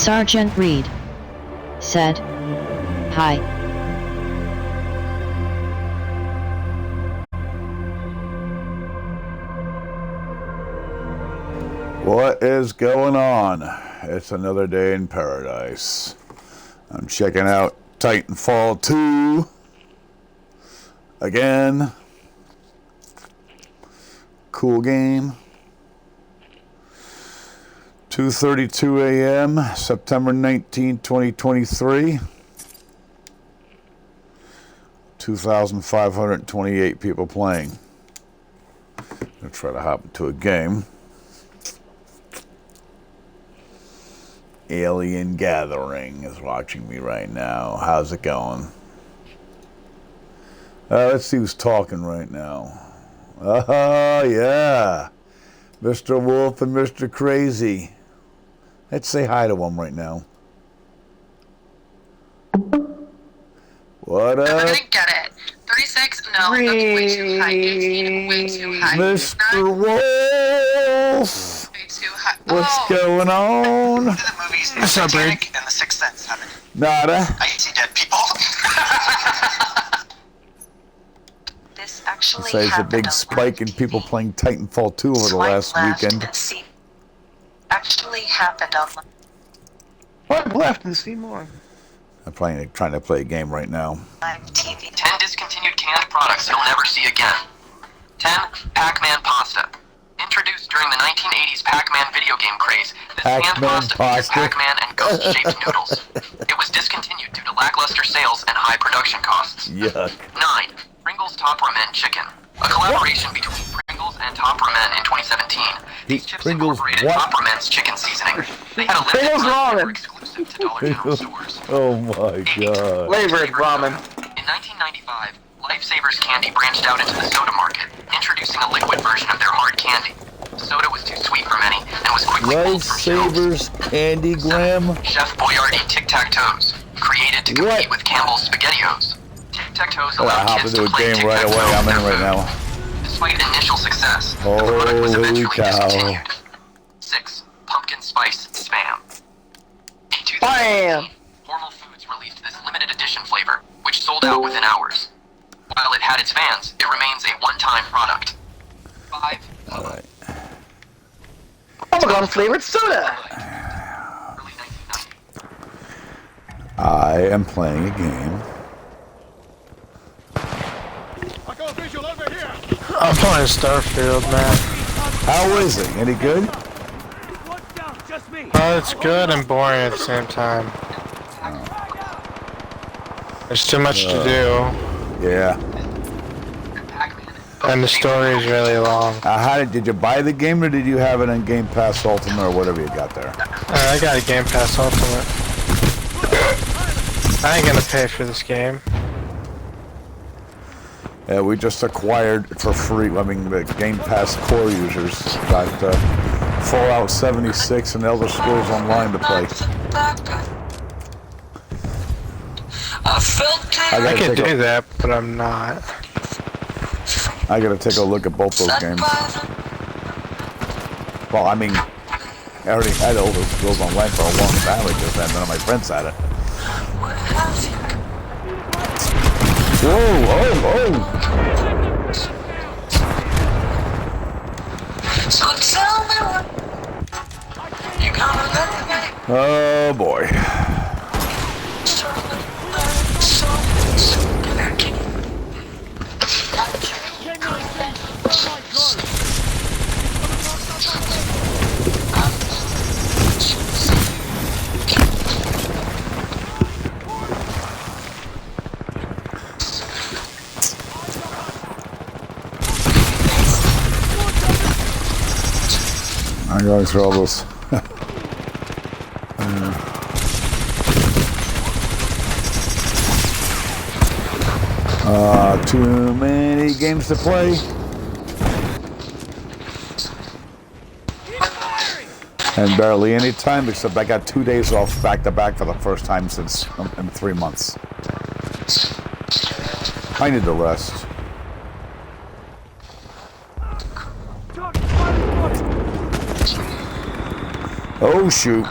Sergeant Reed said, "Hi." What is going on? It's another day in paradise. I'm checking out TitanFall 2 again. Cool game. 2:32 a.m. September 19, 2023. 2,528 people playing. I'm gonna try to hop into a game. Alien Gathering is watching me right now. How's it going? Let's see who's talking right now. Oh, yeah. Mr. Wolf and Mr. Crazy. Let's say hi to them right now. What up? I didn't get it. 36? No, that's way too high. 18, way too high. Mr. Wolf! Way too high. What's going on? The movies Titanic and The Sixth Sense haven't. Nada. I see dead people. This actually So there's a happened big on spike in live people TV. playing Titanfall 2 over the Swipe last left weekend. and see. Actually happened on Swipe left and see more. I'm trying to play a game right now. live TV. 10 discontinued canned products you'll never see again. 10. Pac-Man pasta. Introduced during the 1980s Pac-Man video game craze, this canned Pac-Man pasta featured pasta. Pac-Man and ghost-shaped noodles. It was discontinued due to lackluster sales and high production costs. Yuck. 9. Pringles Top Ramen Chicken. A collaboration between Pringles and Top Ramen in 2017. These chips Pringles incorporated what? Top Ramen's chicken seasoning. They had a limited Pringles run and ramen. were exclusive to Dollar General stores. Oh my god. Flavored ramen. In 1995, Lifesavers Candy branched out into the soda market, introducing a liquid version of their hard candy. Soda was too sweet for many and was quickly pulled from shelves. Lifesavers Candy Graham. Chef Boyardee Tic Tac Toes, created to compete with Campbell's SpaghettiOs. Tic Tac Toes Well, I allowed hop kids into to a play game right tic-tac-toe away. I'm with in their right food. now. Despite initial success, the product was Holy eventually cow. discontinued. 6. Pumpkin Spice Spam. In 2018, Bam! Hormel Foods released this limited edition flavor, which sold out within hours. While it had its fans, it remains a one-time product. 5. Alright. Bubblegum flavored soda. Early 1990. I am playing a game. I'm playing Starfield, man. How is it? Any good? It's good and boring at the same time. There's too much to do, Yeah. and the story is really long. Did you buy the game or did you have it on Game Pass Ultimate or whatever you got there? I got a Game Pass Ultimate. I ain't gonna pay for this game. Yeah, we just acquired for free, the Game Pass core users got Fallout 76 and Elder Scrolls Online to play. I can do that, but I'm not. I gotta take a look at both those games. Well, I already had Elder Scrolls Online for a long time because none of my friends had it. Whoa, oh! So tell me what you gonna let me. Oh boy. I'm going through all those. Too many games to play. And barely any time, except I got 2 days off back to back for the first time since in 3 months. I need to rest. Oh shoot.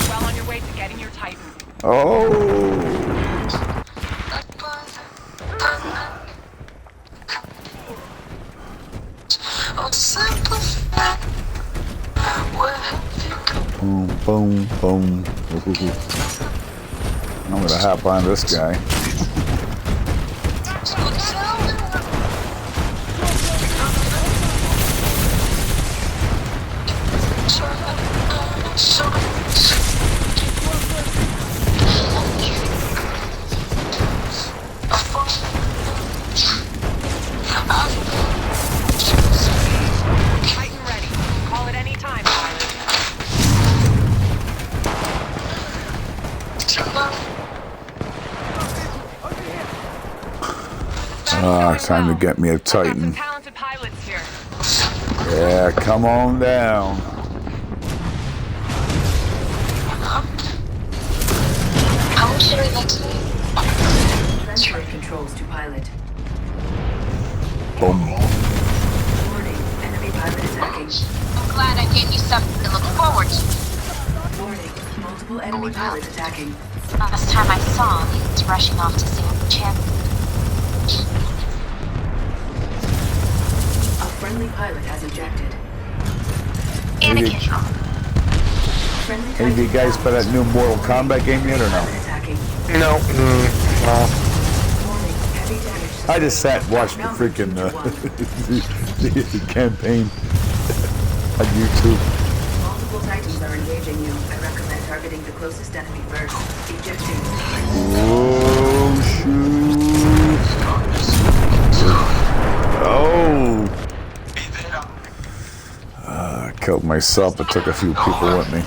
Well on your way to getting your Titan. Oh. Boom, boom, boom. Ooh. I'm gonna hop on this guy. Titan ready. Call it any time, pilot. Time to get me a Got some Titan. talented pilots here. Yeah, come on down. How much should I let today? Transfer controls to pilot. Boom. Warning, enemy pilot attacking. I'm glad I gave you something to look forward to. Warning, multiple enemy pilots attacking. Last time I saw him, he was rushing off to sing the chant. A friendly pilot has ejected. Anakin. Friendly Any of you guys play that new Mortal Kombat game yet or no? pilot attacking. No. No. Warning, heavy damage. I just sat and watched the Now freaking the campaign on YouTube. Multiple Titans are engaging you. I recommend targeting the closest enemy first. Ejecting. Oh shoot! Oh! I killed myself, but took a few people with me.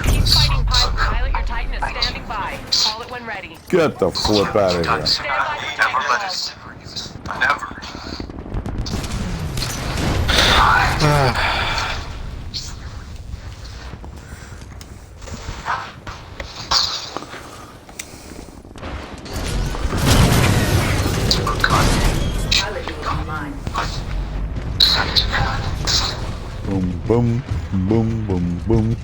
Keep fighting, pilot. Pilot, your Titan is standing by. Call it when ready. Get the flip out of here. Stand by for Never let Titanfall. it sever you. Never. Pilot mode online. Boom, boom, boom, boom, boom.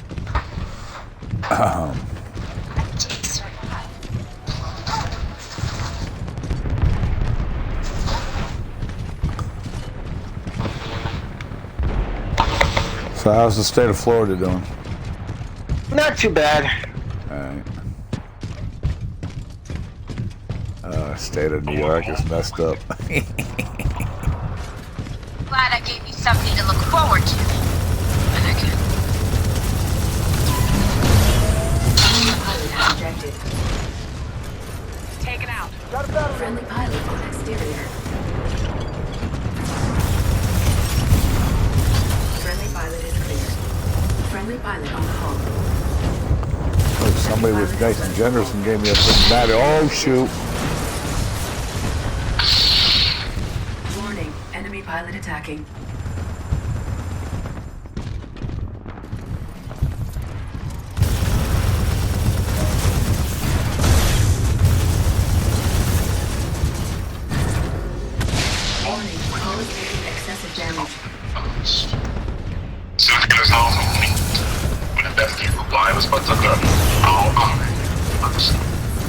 So how's the state of Florida doing? Not too bad. Alright. State of New York is messed up. Glad I gave you something to look forward to. Anakin. Enemy pilot has ejected. Taken out. Friendly pilot on exterior. Friendly pilot is clear. Friendly pilot on hull. Oh, somebody was nice and generous and gave me a big battery. Oh shoot! Warning, enemy pilot attacking. Warning, hull is taking excessive damage.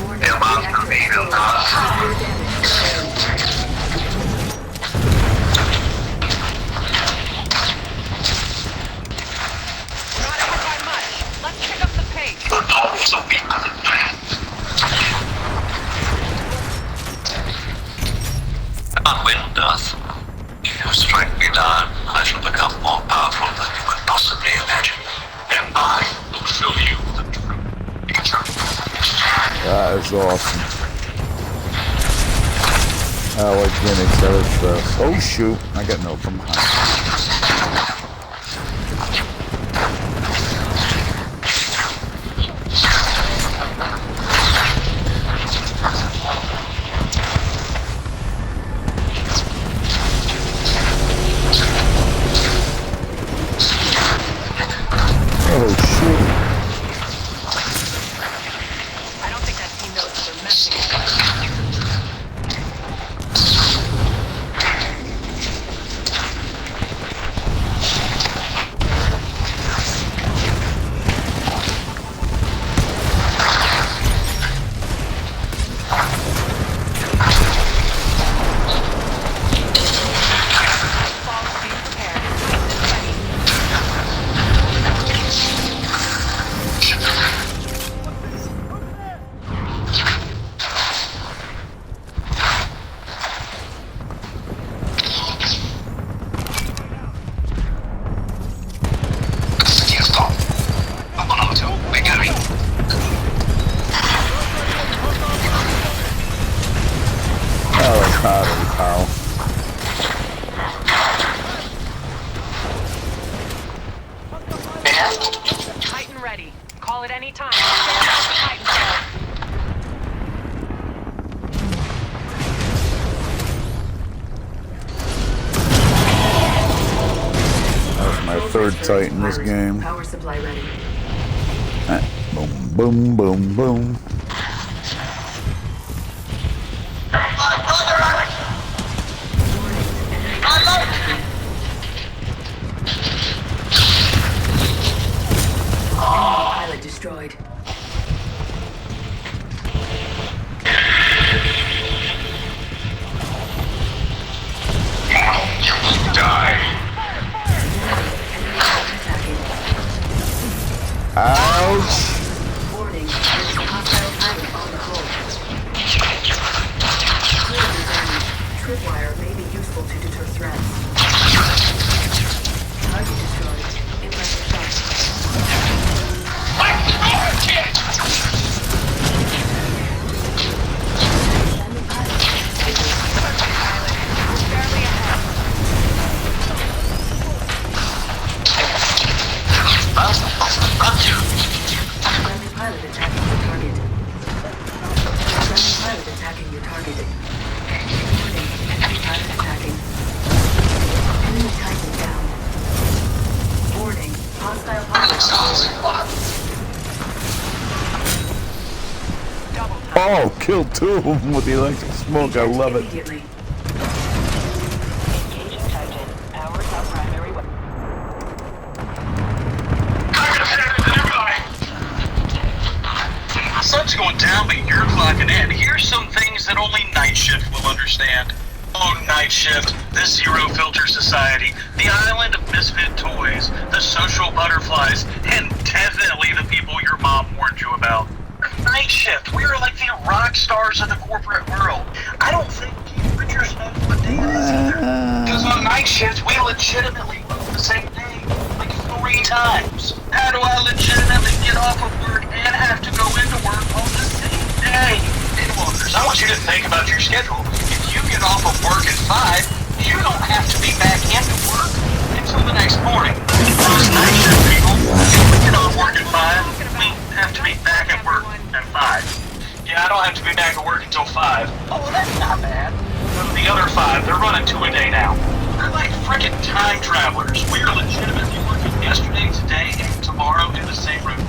Warning, reactor failure. Severe damage. We're not ahead by much. Let's pick up the pace. On wind, Earth. If you strike me down, I shall become more powerful than you could possibly imagine. And I will show you the true nature. That is awesome. I like getting excited fast. Oh shoot! I got no from behind. Holy cow. Titan ready. Call it any time. Stand by for Titanfall. That's my third Titan in this game. Power supply ready. Boom, boom, boom, boom. Pilot destroyed. Ouch! Warning, there's a hostile pilot on the hull. Clearly damaged. Tripwire may be useful to deter threats. Target destroyed. Impressive shot. Standing pilot. Barely ahead. Friendly pilot attacking your target. Friendly pilot attacking your target. Warning, enemy pilot attacking. Enemy Titan down. Warning, hostile pilot on board. Oh, killed two of them with the electric smoke. I love it. Immediately. Engaging Titan. Powers up primary weapon. The sun's going down, but you're clocking in. Here's some things that only Night Shift will understand. Oh, Night Shift, the Zero Filter Society, the island of misfit toys, the social butterflies, and definitely the people your mom warned you about. Night Shift, we are like the rock stars of the corporate world. I don't think Keith Richards knows what day it is either. Because on Night Shift, we legitimately work the same day, like 3 times. How do I legitimately get off of work and have to go into work on the same day? Inwarders, I want you to think about your schedule. If you get off of work at 5, you don't have to be back into work until the next morning. Those Night Shift people, if we get off work at 5, we have to be back at work at 5. Yeah, I don't have to be back at work until 5. Oh, well, that's not bad. The other 5, they're running 2 a day now. They're like frickin' time travelers. We are legitimately working yesterday, today, and tomorrow in the same room.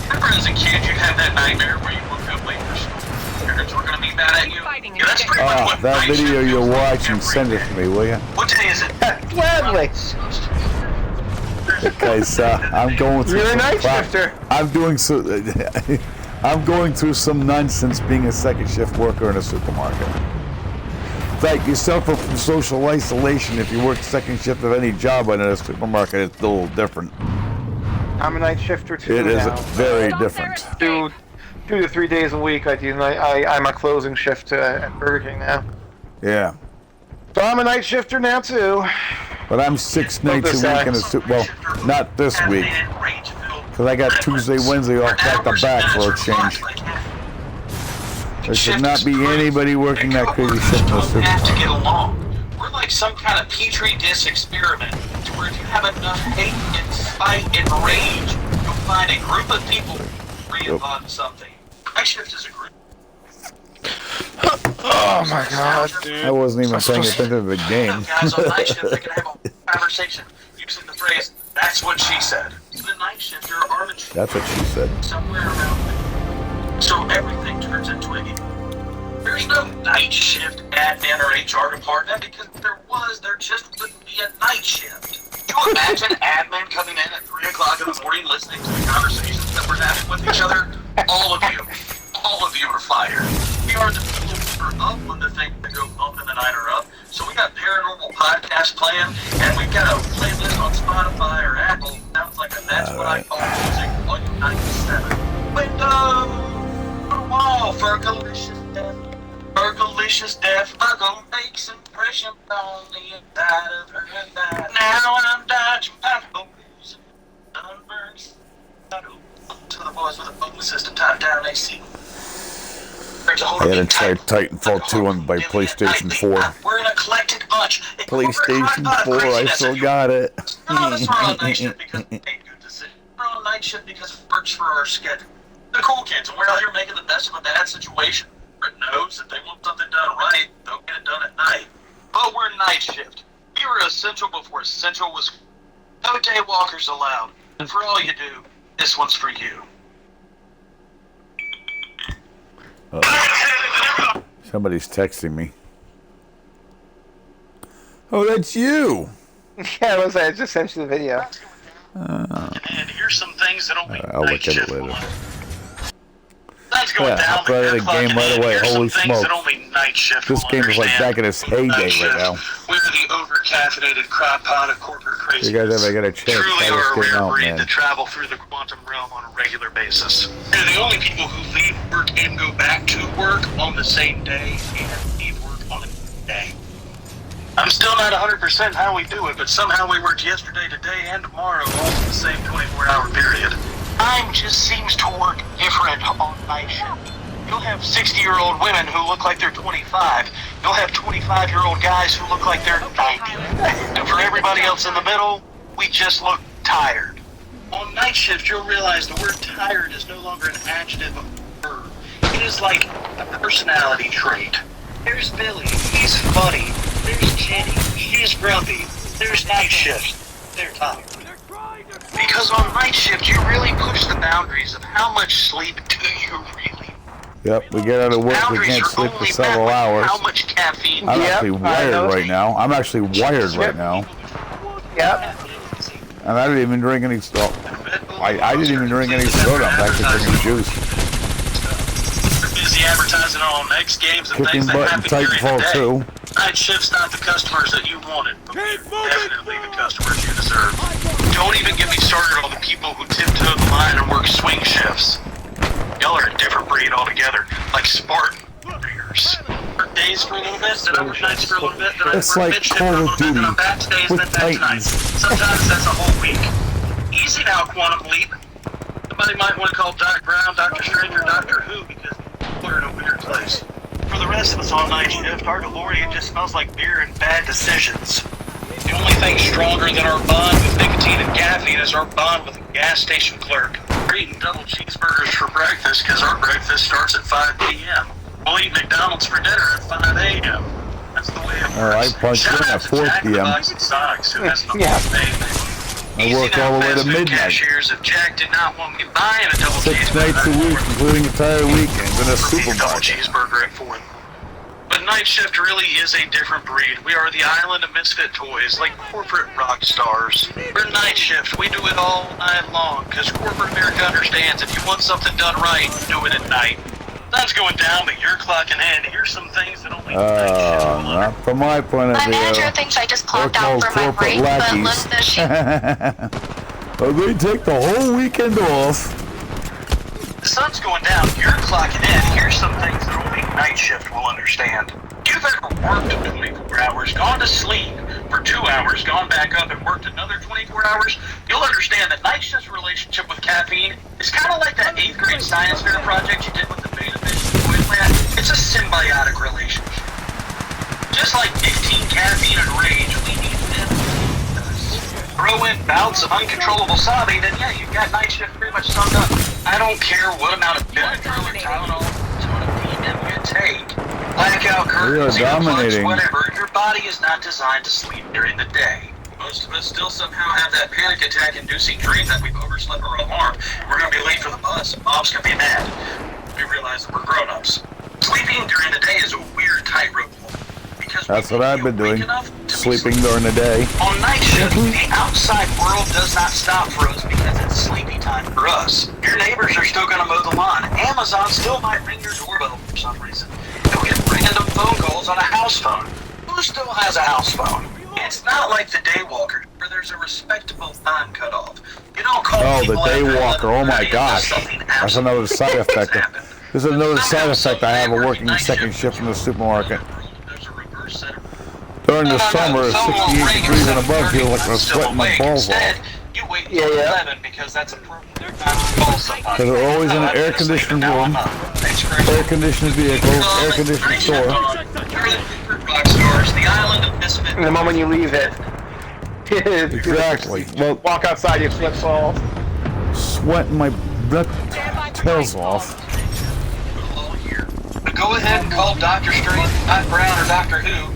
Remember as a kid you had that nightmare where you woke up late for school? Parents were gonna be mad at you? Yeah, that's pretty much what That Night video Shift you're feels like watching, send it to me, will you? What day is it? Gladly. Because I'm going through You're a some night crap. shifter. I'm doing so. I'm going through some nonsense being a second shift worker in a supermarket. In fact, you suffer from social isolation if you work second shift of any job in a supermarket. It's a little different. I'm a night shifter too. It is now. very different. 2 to 3 days a week I do. I'm a closing shift at Burger King now. Yeah. So I'm a night shifter now too. But I'm 6 nights a week in a well, not this week, because I got Tuesday, Wednesday off back to back for a change. There should not be anybody working that crazy shift in a Have to get supermarket. along. We're like some kind of petri dish experiment, to where if you have enough hate and spite and rage, you'll find a group of people agree upon something. Night Shift is a group. Oh my god, dude. I wasn't even paying attention to the game. Guys on Night Shift, they can have a conversation using the phrase, "That's what she said." The Night Shifter are That's what she said. somewhere around there. So everything turns into a game. There's no Night Shift admin or HR department, because if there was, there just wouldn't be a night shift. Can you imagine admin coming in at 3 o'clock in the morning listening to the conversations that we're having with each other? All of you are fired. We are the people who are up when the things that go up in the night are up. So we got paranormal podcasts playing, and we've got a playlist on Spotify or Apple. Sounds like a That's What I Call Music Volume 97. Window on the wall for a delicious death. For a delicious death, I'm gonna make some impression on the inside of her thigh. Now I'm dodging my foes, sunburns. To the boys with a boom system, top down AC. I had to try Titanfall 2 on by PlayStation 4. We're an eclectic bunch. PlayStation 4, I still got it. None of us are on night shift because we made good decisions. We're on night shift because it works for our schedule. The cool kids, and we're out here making the best of a bad situation. Everyone knows that they want something done right, they'll get it done at night. But we're night shift. We were essential before essential was. No day walkers allowed. And for all you do, this one's for you. Somebody's texting me. Oh, that's you. Yeah, I just sent you the video. And here's some things that only I'll night look at it shift later. will That's going down. I'll play the game right away. Holy smoke. This game is like back in its heyday right now. We're the over-caffeinated crop pot of corporate craziness. You guys ever get a chance? Truly are a rare breed man. that travel through the quantum realm on a regular basis. They're the only people who leave work and go back to work on the same day and leave work on the day. I'm still not 100% how we do it, but somehow we worked yesterday, today, and tomorrow all in the same 24-hour period. Time just seems to work different on night shift. You'll have 60-year-old women who look like they're 25. You'll have 25-year-old guys who look like they're 90. And for everybody else in the middle, we just look tired. On night shift, you'll realize the word tired is no longer an adjective of a verb. It is like a personality trait. There's Billy, he's funny. There's Jenny, she's grumpy. There's night shift, they're tired. Because on night shift, you really push the boundaries of how much sleep do you really. Yep, we get out of work, we can't sleep for several hours. How much caffeine? I'm actually wired right now. I'm actually wired right now. Yep. And I didn't even drink any stuff. I didn't even drink any soda. I'm actually drinking juice. They're busy advertising on X games and Kicking things that butt in happen during the Titanfall day. 2. Night shift's not the customers that you wanted, but definitely the customers you deserve. Don't even get me started on the people who tiptoe the line and work swing shifts. Y'all are a different breed altogether, like Spartan warriors. Work days for a little bit, then I work nights for a little bit, then I It's work like mid-shift for a Call of little bit, then I'm Duty back to days, with then back to nights. Titans. Sometimes that's a whole week. Easy now, Quantum Leap. Somebody might want to call Doc Brown, Dr. Strange, or Doctor Who because we're in a weird place. For the rest of us on night shift, our DeLorean just smells like beer and bad decisions. The only thing stronger than our bond with nicotine and caffeine is our bond with a gas station clerk. We're eating double cheeseburgers for breakfast because our breakfast starts at 5 p.m. We'll eat McDonald's for dinner at 5 a.m. That's the way it works. I punch in at 4 p.m. I work all the way to midnight. Cashiers, if Jack did not want me buying a double 6 nights a week, including entire weekends in a double supermarket. cheeseburger at 4. But night shift really is a different breed. We are the island of misfit toys, like corporate rock stars. We're night shift. We do it all night long, because corporate America understands if you want something done right, do it at night. Sun's going down, but you're clocking in. Here's some things that only night shift will Not from my point of My view. manager thinks I just They're clocked out called for my corporate break, but look, lackeys. the she Well, they take the whole weekend off. The sun's going down, you're clocking in. Here's some things that only night shift will understand. You've ever worked 24 hours, gone to sleep for 2 hours, gone back up and worked another 24 hours, you'll understand that night shift's relationship with caffeine is kind of like that 8th grade science fair project you did with the beta fish toy plant. It's a symbiotic relationship. Just like nicotine, caffeine, and rage, we need them. Throw in bouts of uncontrollable sobbing, then yeah, you've got night shift pretty much summed up. I don't care what amount of Benadryl or Tylenol, what PM you take. Blackout curtains, earplugs, whatever. Your body is not designed to sleep during the day. Most of us still somehow have that panic attack-inducing dream that we've overslept our alarm. We're going to be late for the bus. Mom's going to be mad. We realize that we're grown-ups. Sleeping during the day is a weird tightrope walk. That's what I've been doing. Sleeping during the day. On night shift, the outside world does not stop for us because it's sleepy time for us. Your neighbors are still going to mow the lawn. Amazon still might ring your doorbell for some reason. You'll get random phone calls on a house phone. Who still has a house phone? It's not like the day walker where there's a respectable time cutoff. You don't call the day walker. Oh my gosh. That's another side effect. There's another side effect I have of working second shift in the supermarket. During the summer, 68 degrees and above, feels like I'm sweating my balls off. You wait until 11 because that's appropriate time to call somebody. Because they're always in an air-conditioned room, air-conditioned vehicle, air-conditioned store. The island of Misfit. And the moment you leave it, Exactly. Well, walk outside, you flip off. sweating my nut tails off. But go ahead and call Dr. Strange, Doc Brown, or Doctor Who.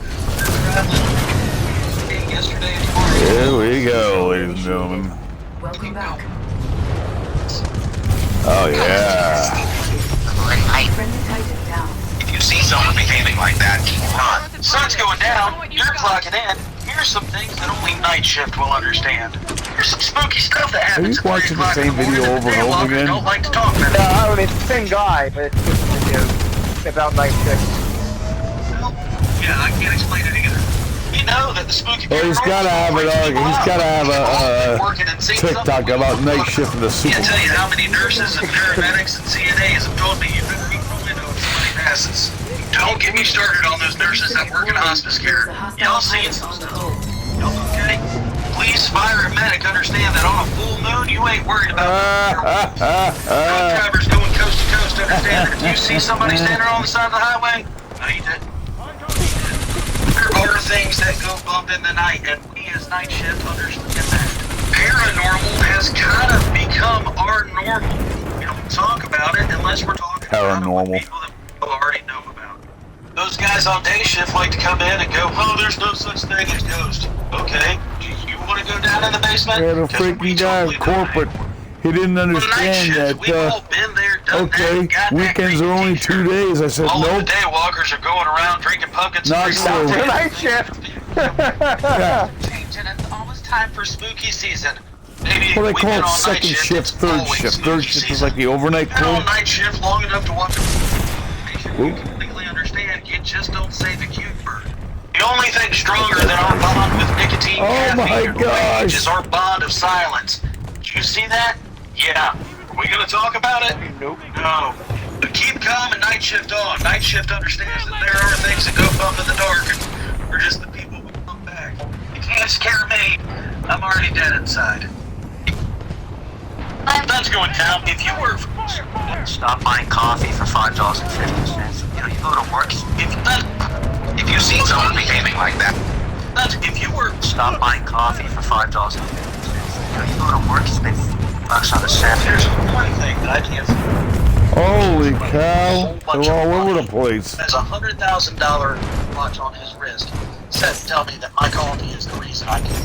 Yesterday and tomorrow. Here we go, ladies and gentlemen. Welcome back. Oh yeah. Friendly Titan down. If you see someone behaving like that, run. Sun's going down, you're clocking in. Here's some things that only night shift will understand. Here's some spooky stuff that happens Are you watching the same video over and over again? Don't like to talk about it. I mean, it's the same guy, but it's just about night shift. Yeah, I can't explain it either. You know that the spooky. Well, he's gotta have it. He's gotta have a TikTok about night shift in the Can't tell you supermarket. how many nurses and paramedics and CNAs have told me you better keep the window if somebody passes. Don't get me started on those nurses that work in hospice care. Y'all seen some stuff? Y'all okay? Police, fire, and medic understand that on a full moon, you ain't worried about truck drivers going coast to coast. Understand that if you see somebody standing on the side of the highway, no, you didn't. There are things that go bump in the night, and we as night shift understand that. Paranormal has kind of become our normal. We don't talk about it unless we're talking about it with people that we already know about. Those guys on day shift like to come in and go, oh, there's no such thing as ghosts. Okay, do you want to go down in the basement? Yeah, the freaking guy at corporate, he didn't understand that, okay, weekends are only 2 days. I said, all nope. the day walkers are going around drinking pumpkins. Not so. Night shift. Yeah. And it's almost time for spooky season. Maybe Well, they we've call been it on second night shift, third always shift. spooky Third shift is season. like the overnight Been on crew. night shift long enough to watch. You Oop. completely understand. You just don't say the cute word. The only thing stronger than our bond with nicotine, Oh my caffeine, and gosh. rage is our bond of silence. Did you see that? Yeah. Are we gonna talk about it? Nope. No. But keep calm and night shift on. Night shift understands that there are things that go bump in the dark, and we're just the people who come back. You can't scare me. I'm already dead inside. Sun's going down. If you were Stop buying coffee for $5.50. You know, you go to work. if you see someone behaving like that, if you were Stop buying coffee for $5.50. You know, you go to work. Spend $5 on a cent. there's one thing that I can't see. Holy cow. They're all over the place. Has a $100,000 watch on his wrist. Said to tell me that my colony is the reason I can.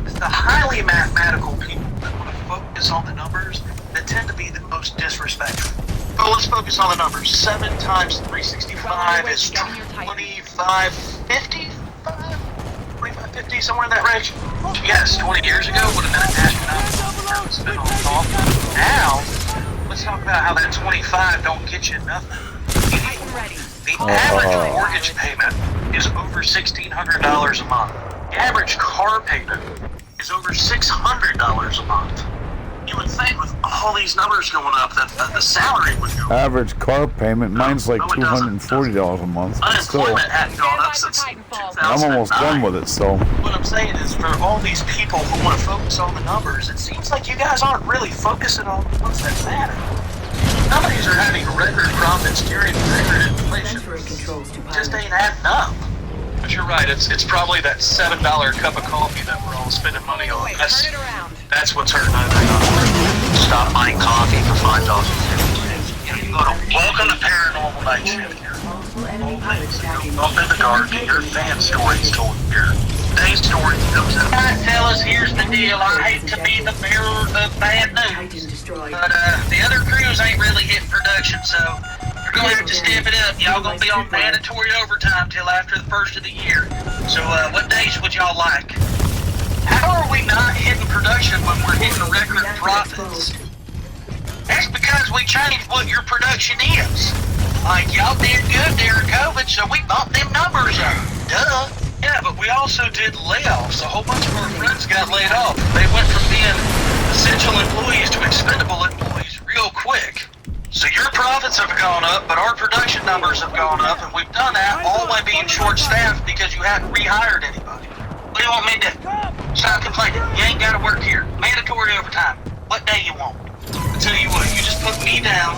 It's the highly mathematical people that want to focus on the numbers that tend to be the most disrespectful. So let's focus on the numbers. 7 times 365 is 2550? 2550, somewhere in that range? Yes, 20 years ago would have been an astronomical spin on the call. Now, let's talk about how that 25 don't get you nothing. The average mortgage payment is over $1,600 a month. The average car payment is over $600 a month. You would think with all these numbers going up that the salary would go up. Average car payment, mine's like $240 a month. But still, Unemployment hadn't gone up since TitanFall. 2009. I'm almost done with it, so. What I'm saying is, for all these people who want to focus on the numbers, it seems like you guys aren't really focusing on the ones that matter. Companies are having record profits during record inflation. Inventory controls to Just pilot. ain't adding up. But you're right, it's probably that $7 cup of coffee that we're all spending money on. Wait, turn it around. That's what's hurting everybody. Stop buying coffee for $5.50. You know, you go to welcome to Paranormal Night Shift here. Multiple enemy pilots attacking. Up in the dark, and your fan stories told here. Today's story comes out. Alright, fellas, here's the deal. I hate to be the bearer of bad news, Titan destroyed. but the other crews ain't really hitting production, so you're gonna have to step it up. Y'all gonna be on mandatory overtime till after the first of the year. So, what days would y'all like? How are we not hitting production when we're hitting record profits? That's because we changed what your production is. Like, y'all did good during COVID, so we bumped them numbers up. Duh. Yeah, but we also did layoffs. A whole bunch of our friends got laid off. They went from being essential employees to expendable employees real quick. So your profits have gone up, but our production numbers have gone up, and we've done that all by being short-staffed because you hadn't rehired anybody. What do you want me to do? Stop complaining. You ain't gotta work here. Mandatory overtime. What day you want? I tell you what, you just put me down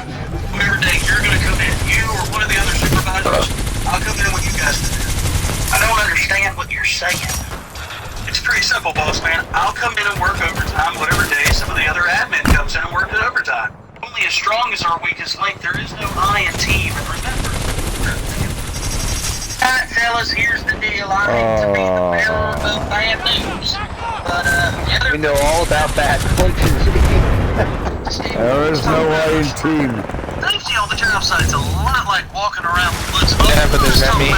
whatever day you're gonna come in. You or one of the other supervisors. I'll come in when you guys do. I don't understand what you're saying. It's pretty simple, boss man. I'll come in and work overtime whatever day some of the other admin comes in and works at overtime. Only as strong as our weakest link, there is no I in team, and remember. Alright, fellas, here's the deal. I hate to be the bearer of bad news. But, We know all about bad fortunes. There is no I in team. Safety on the job site's a lot like walking around the woods. Yeah, but there's that me.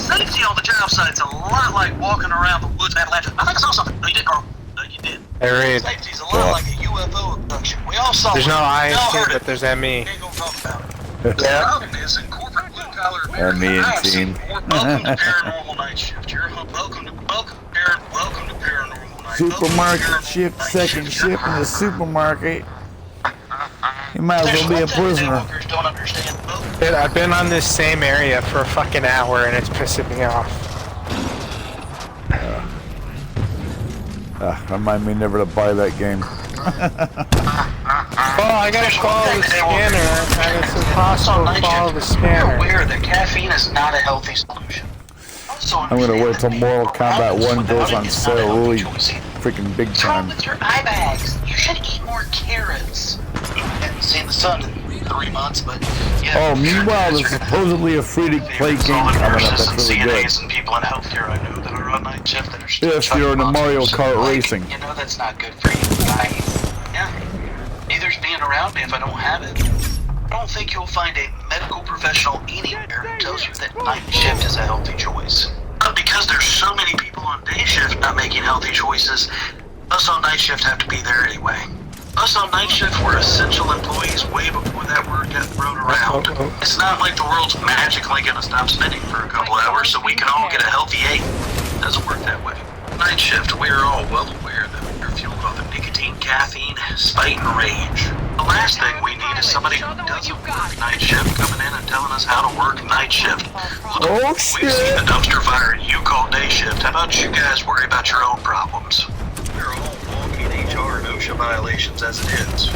Safety on the job site's a lot like walking around the woods in Appalachia. I think I saw something. No, you did, Carl. No, you did. I read. Safety's a lot like a UFO abduction. We all saw There's it. no I We all in heard team, it. but there's that me. We ain't gonna talk about it. The problem is in corporate blue-collar America, Me and I have team. seen more welcome to paranormal night shift. You're welcome to paranormal night. Supermarket shift, second shift in the supermarket. You might as well be a prisoner. Don't understand. Dude, I've been on this same area for a fucking hour and it's pissing me off. Remind me never to buy that game. Oh, I gotta follow the scanner, and it's impossible to follow the You're scanner. aware that caffeine is not a healthy solution. I'm gonna wait till Mortal Kombat 1 goes on sale really freaking big What's wrong time. with your eye bags? You should eat more carrots. You haven't seen the sun in 3 months, but yeah. Oh, meanwhile, there's supposedly a free-to-play game coming up that's really good. CNAs and people in healthcare I know that are on night shift that are still If you're into Mario Kart Like, racing. You know that's not good for you, guys. Yeah. Neither's being around me if I don't have it. I don't think you'll find a medical professional anywhere who tells you that night shift is a healthy choice. But because there's so many people on day shift not making healthy choices, us on night shift have to be there anyway. Us on night shift were essential employees way before that word got thrown around. It's not like the world's magically gonna stop spinning for a couple hours so we can all get a healthy eight. It doesn't work that way. Night shift, we are all well aware that we're fueled by the nicotine, caffeine, spite, and rage. The last thing we need is somebody who doesn't work night shift coming in and telling us how to work night shift. Look, Oh, we've seen shit. the dumpster fire and you call day shift. How about you guys worry about your own problems? We're all walking HR and OSHA violations as it is.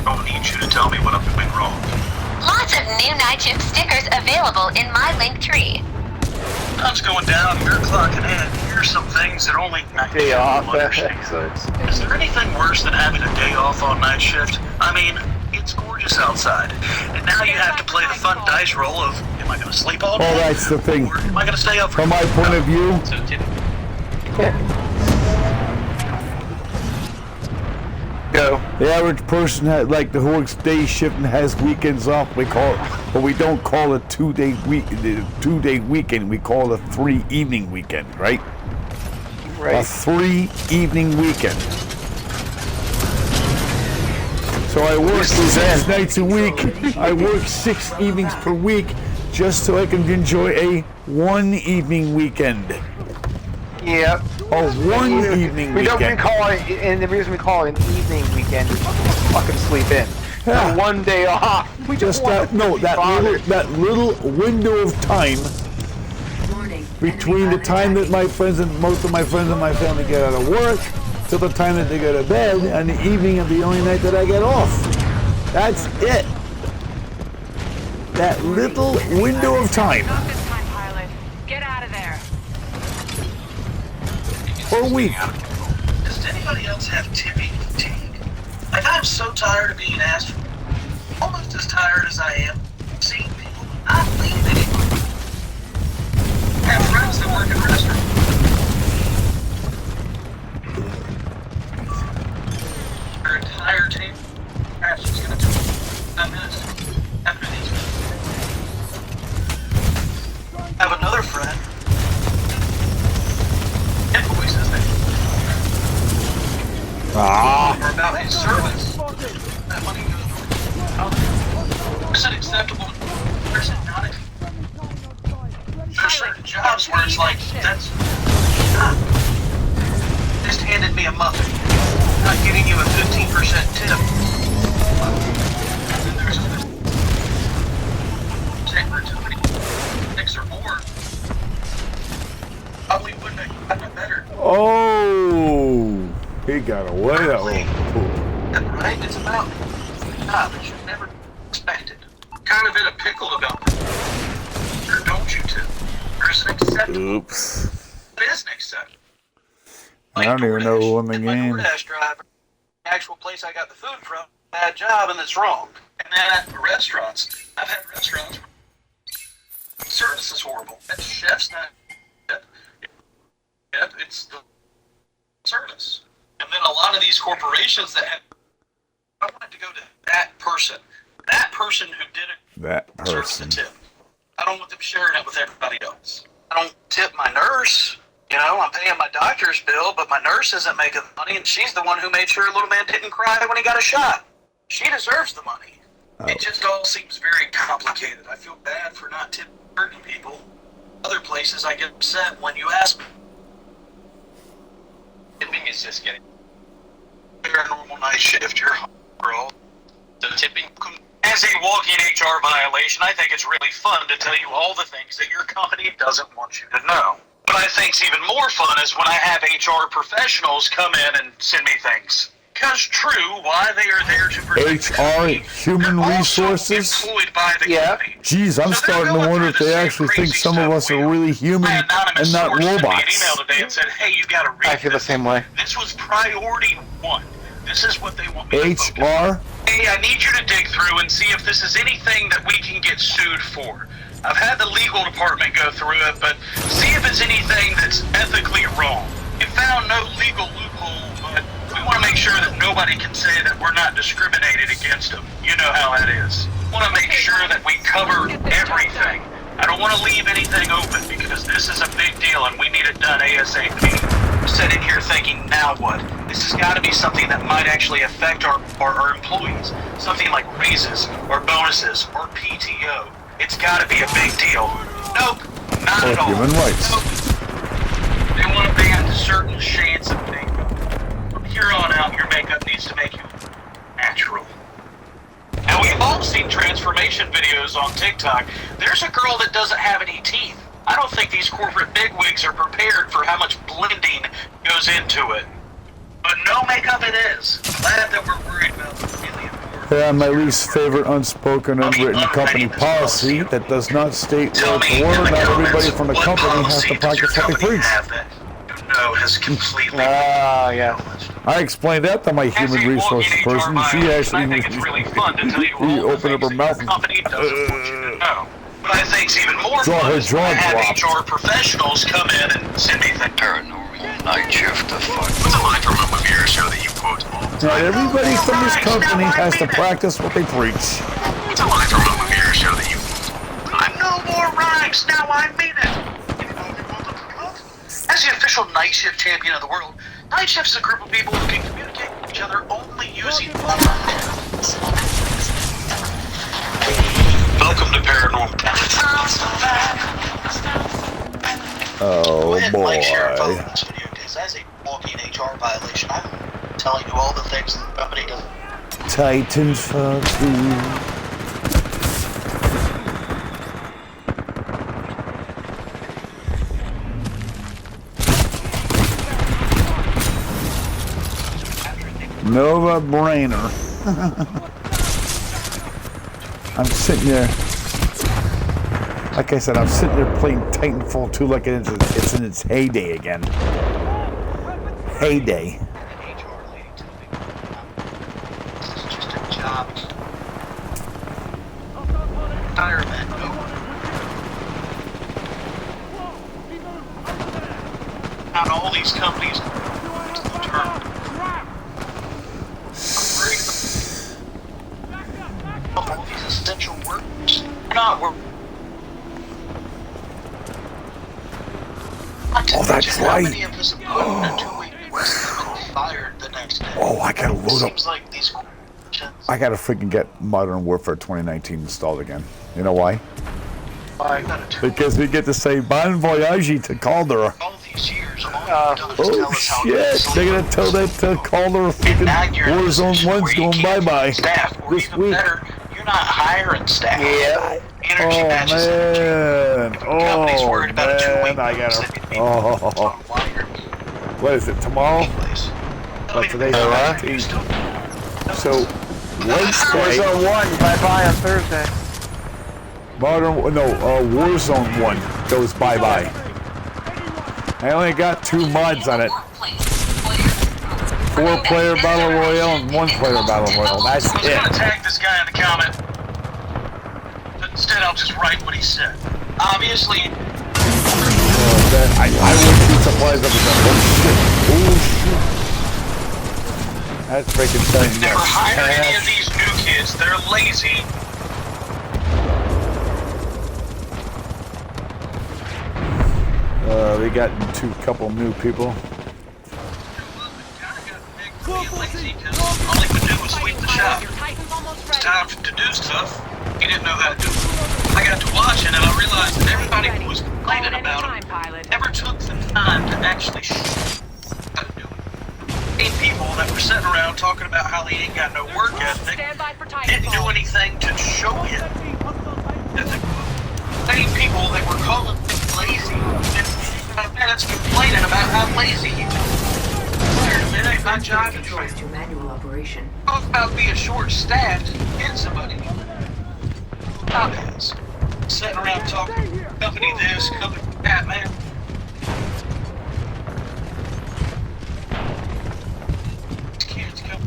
I don't need you to tell me what I'm doing wrong. Lots of new night shift stickers available in my link tree. Sun's going down, you're clocking in. Here's some things that only night Day shift off. will understand. Is there anything worse than having a day off on night shift? I mean, it's gorgeous outside. And now you have to play the fun dice roll of, am I going to sleep all day? Oh, that's the thing. Or am I going to stay up for From my point of view, Go. the average person had, like the who works day shift and has weekends off. We call it, but we don't call it 2-day week, 2-day weekend. We call it a 3-evening weekend, right? A Right. 3-evening weekend. So I work 6 nights a week. I work 6 evenings per week just so I can enjoy a 1-evening weekend. Yeah. A 1-evening We don't weekend. call it, and the reason we call it an evening weekend is fucking sleep in. Yeah. One day off. We Just want that, no, that little window of time Warning. between the time that my friends and most of my friends and my family get out of work till the time that they go to bed, and the evening of the only night that I get off. That's it. That little window of time Not this time, pilot. Get out of there. per week. Does anybody else have tipping fatigue? Like, I'm so tired of being asked for, almost as tired as I am seeing people not leaving. I have friends that work in restaurants. Their entire team, perhaps it's going to take 5 minutes after these. I have another friend. Invoices that or about his service. That money goes. Is it acceptable? Or is it not acceptable? There's certain jobs where it's like, that's not. Just handed me a muffin. Not giving you a 15% tip. And then there's a take gratuity, 6 or more. probably wouldn't have gotten it better. Oh, he got away. That little Right? It's about that you never expected. Kind of in a pickle about this. Or don't you, Tim? There's an acceptable. Oops. It is an acceptable. I don't even know who won the And game. my DoorDash driver, the actual place I got the food from, bad job and it's wrong. And then at the restaurants, I've had restaurants where service is horrible. That chef's not. Yep, it's the service. And then a lot of these corporations that have, I wanted to go to that person who did it. That Service person. a tip. I don't want them sharing it with everybody else. I don't tip my nurse. You know, I'm paying my doctor's bill, but my nurse isn't making the money, and she's the one who made sure little man didn't cry when he got a shot. She deserves the money. It just all seems very complicated. I feel bad for not tipping certain people. Other places I get upset when you ask me. Tipping is just getting paranormal night shift. You're girl. The tipping. As a walking HR violation, I think it's really fun to tell you all the things that your company doesn't want you to know. What I think's even more fun is when I have HR professionals come in and send me things. Because true, why they are there to protect the HR, company, human they're also resources? employed by the company. Geez, I'm So they're starting to going wonder through if the they same actually think crazy some of stuff us are we really human My anonymous and not source sent me an robots. email today and said, hey, you gotta read I feel the this. same way. This was priority 1. This is what they want me to focus on. HR? Hey, I need you to dig through and see if this is anything that we can get sued for. I've had the legal department go through it, but see if it's anything that's ethically wrong. It found no legal loophole, but we want to make sure that nobody can say that we're not discriminated against them. You know how that is. We want to make sure that we cover everything. I don't want to leave anything open because this is a big deal and we need it done ASAP. I'm sitting here thinking, now what? This has got to be something that might actually affect our employees. Something like raises or bonuses or PTO. It's got to be a big deal. Nope, not Or at all. human rights. Nope. They want to ban certain shades of makeup. From here on out, your makeup needs to make you natural. Now, we've all seen transformation videos on TikTok. There's a girl that doesn't have any teeth. I don't think these corporate bigwigs are prepared for how much blending goes into it. But no makeup it is. Glad that we're worried about the really important. Yeah, my least favorite unspoken, unwritten company policy that does not state word for word. Not everybody from the company has to practice what they preach. No, has completely. Yeah. I explained that to my human resources person. She actually I think it's really fun to tell you all opened up her mouth and company doesn't want you to know. But I think's even more Jaw- fun her is when I jaw have dropped. HR professionals come in and send me things. Paranormal night shift, the fuck. What's a line from a movie or show that you quote all the Not time? everybody from this company has to practice what they preach. What's a line from a movie or show that you I'm no more rhymes, now I mean it. As the official night shift champion of the world, night shift is a group of people who can communicate with each other only using Welcome to Paranormal. Oh boy. Like, share, and follow this video because as a walking HR violation, I'm telling you all the things that the company does. TitanFall 2. Nova brainer. I'm sitting there. Like I said, I'm sitting there playing Titanfall 2 like it's in its heyday again. Heyday. It's just a job. Retirement. Not all these companies turn. All these essential workers. They're not working. Oh, that's right. Many of us have put in a 2-week notice and been fired the next day. Oh, I gotta load up. Seems like these corporations. I gotta freaking get Modern Warfare 2019 installed again. You know why? Because we get to say Bon Voyage to Calder. All these years, all they've done is tell Oh us how shit! They're gonna tell that to Calder freaking Warzone 1's going bye-bye staff, or this even week. better, you're not hiring staff. Yeah. Energy Oh matches. man! Companies Oh worried about a 2-week man! I notice. gotta Oh, what is it, tomorrow? But today's the 19th. So, Wednesday... Warzone 1, bye-bye on Thursday. Warzone 1 goes bye-bye. I only got 2 mods on it. 4-player Battle Royale and 1-player Battle Royale. That's I was it. gonna tag this guy in the comment, but instead I'll just write what he said. Obviously, I wouldn't be surprised if it was oh shit. That's freaking thing. never hire any of these new kids. They're lazy. We got couple new people. All he could do was sweep the shop. It's time to do stuff. He didn't know how to do it. I got to watching and I realized that everybody who was complaining about him never took the time to actually show how to do it. 8 people that were sitting around talking about how he ain't got no work ethic didn't do anything to show him. Same people that were calling him lazy and that's complaining about how lazy he was. It ain't my job to train. To manual operation. Talk about being short-staffed and somebody. Comments. Sitting around talking, company this, company that, man. These kids come,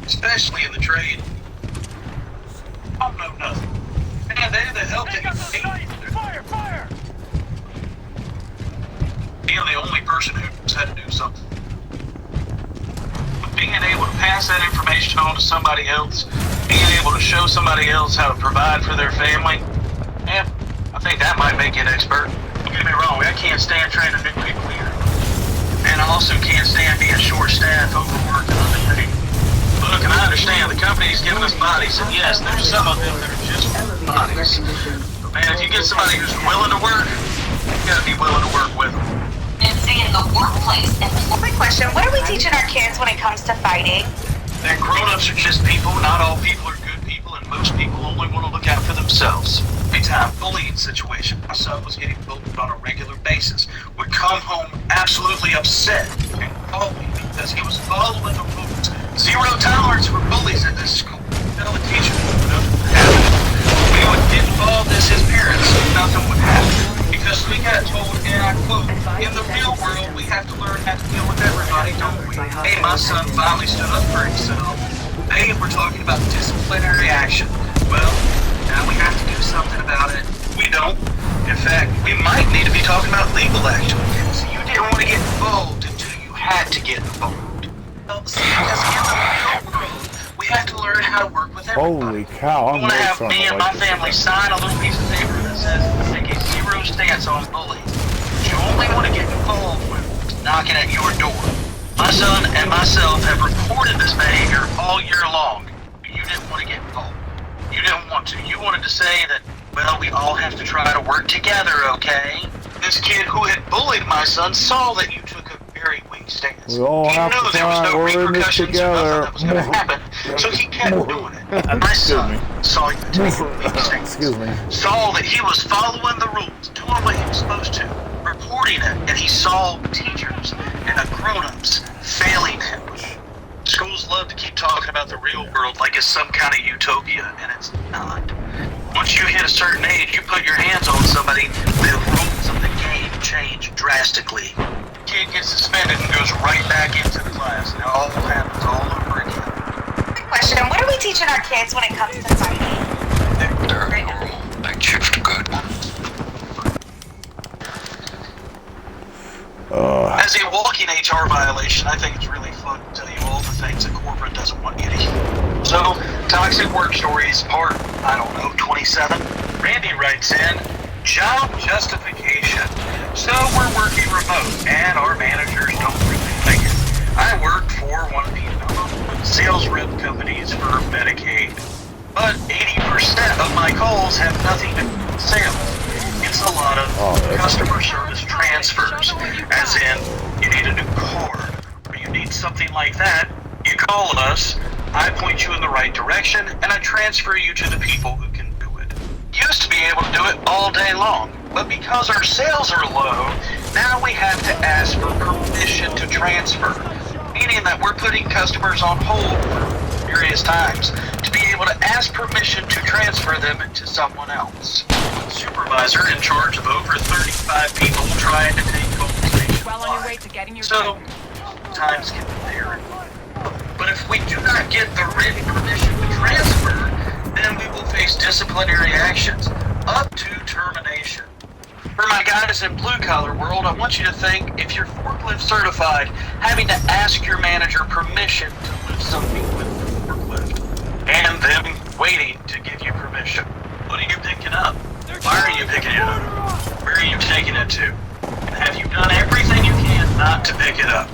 especially in the trade, don't know nothing. Man, they're the help that you need. Fire! Being the only person who knows how to do something. Being able to pass that information on to somebody else, being able to show somebody else how to provide for their family, yeah, I think that might make you an expert. Don't get me wrong, I can't stand training new people here. And I also can't stand being short-staffed, overworked, and underpaid. Look, and I understand the company's giving us bodies, and yes, there's some of them that are just bodies. But man, if you get somebody who's willing to work, you gotta be willing to work with them. And see in the workplace. Quick question, what are we teaching our kids when it comes to fighting? That grown-ups are just people. Not all people are good people, and most people only want to look out for themselves. Big time bullying situation. My son was getting bullied on a regular basis. Would come home absolutely upset and call me because he was following the rules. 0 tolerance for bullies at this school. Tell the teacher nothing would happen. We would get involved as his parents, nothing would happen. Because we got told, and I quote, in the real world, we have to learn how to deal with everybody, don't we? Hey, my son finally stood up for himself. Hey, we're talking about disciplinary action. Well, now we have to do something about it. We don't. In fact, we might need to be talking about legal action. So you didn't want to get involved until you had to get involved. Well, see, because in the real world, we have to learn how to work with everybody. Holy cow, I'm want to have me and my this. family sign a little piece of paper that says take a 0 stance on bullying. You only want to get involved when it's knocking at your door. My son and myself have reported this behavior all year long. But you didn't want to get involved. You didn't want to. You wanted to say that, well, we all have to try to work together, okay? This kid who had bullied my son saw that you took a very weak stance. We all He have knew to there was try. no We're in this repercussions or nothing together. that was going to happen, so he kept doing it. My son saw you take a weak stance. Excuse me. Saw that he was following the rules, doing what he was supposed to, reporting it, and he saw teachers and the grown-ups failing him. Schools love to keep talking about the real world like it's some kind of utopia, and it's not. Once you hit a certain age, you put your hands on somebody, the rules of the game change drastically. Kid gets suspended and goes right back into the class, and it all happens all over again. Quick question, what are we teaching our kids when it comes to fighting? Night shift good. As a walking HR violation, I think it's really fun to tell you all the things that corporate doesn't want you to hear. So, toxic work stories, part, 27. Randy writes in, job justification. So we're working remote, and our managers don't really like it. I work for one of the sales rep companies for Medicaid, but 80% of my calls have nothing to do with sales. It's a lot of customer service transfers, as in, you need a new card, or you need something like that, you call us, I point you in the right direction, and I transfer you to the people who can do it. Used to be be able to do it all day long. But because our sales are low, now we have to ask for permission to transfer, meaning that we're putting customers on hold for various times to be able to ask permission to transfer them to someone else. Supervisor in charge of over 35 people trying to take cultivation. Well on your way to getting your So, times can vary. But if we do not get the written permission to transfer, then we will face disciplinary actions, up to termination. For my guys in blue-collar world, I want you to think, if you're forklift certified, having to ask your manager permission to lift something with the forklift, and them waiting to give you permission. What are you picking up? Why are you picking it up? Where are you taking it to? And have you done everything you can not to pick it up?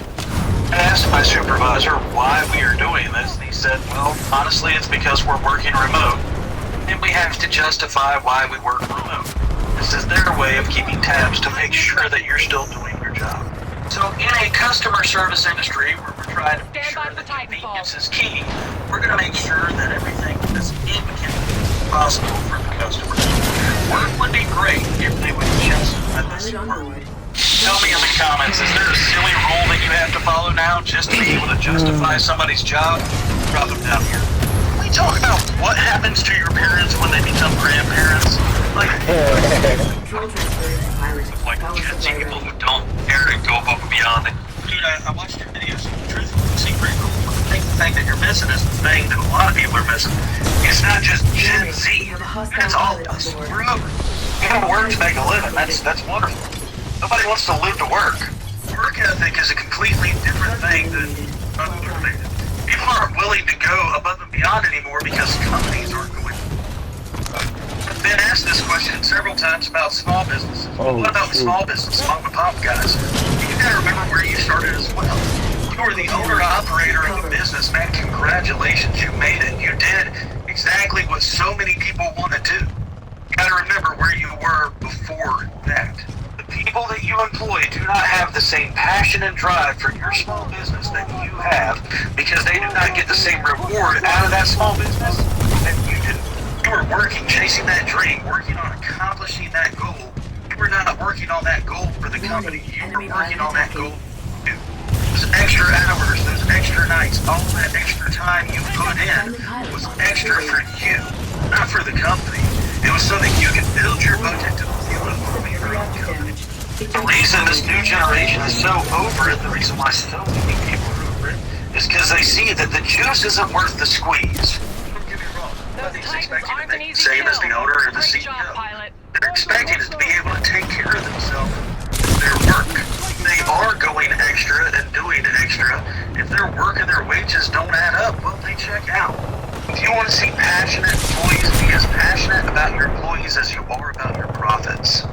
I asked my supervisor why we are doing this, and he said, well, honestly, it's because we're working remote, and we have to justify why we work remote. This is their way of keeping tabs to make sure that you're still doing your job. So in a customer service industry where we're trying to make sure that convenience is key, we're going to make sure that everything is as inconvenient as possible for the customers. Work would be great if they would just let this work. Tell me in the comments, is there a silly rule that you have to follow now just to be able to justify somebody's job? Drop them down here. Can we talk about what happens to your parents when they become grandparents? Like Gen Z people who don't dare to go above and beyond. Dude, I watched your videos. Truthfully, you seem pretty cool. But I think the thing that you're missing is the thing that a lot of people are missing. It's not just Gen Z. It's all of us. We're over. You gotta work to make a living. That's wonderful. Nobody wants to live to work. Work ethic is a completely different thing than unmotivated. People aren't willing to go above and beyond anymore because companies aren't going. I've been asked this question several times about small businesses. What about small business, mom and pop guys? You gotta remember where you started as well. You were the owner-operator of the business, man. Congratulations, you made it. You did exactly what so many people want to do. You gotta remember where you were before that. People that you employ do not have the same passion and drive for your small business that you have because they do not get the same reward out of that small business that you do. You are working, chasing that dream, working on accomplishing that goal. You are not working on that goal for the company. You are working on that goal for you. Those extra hours, those extra nights, all that extra time you put in was extra for you, not for the company. It was so that you could build your budget to be able to form your own company. The reason this new generation is so over it, the reason why so many people are over it, is because they see that the juice isn't worth the squeeze. Don't get me wrong. Nobody's expecting to make the same as the owner or the CEO. They're expecting us to be able to take care of themselves with their work. They are going extra and doing extra. If their work and their wages don't add up, well, they check out. If you want to see passionate employees, be as passionate about your employees as you are about your profits.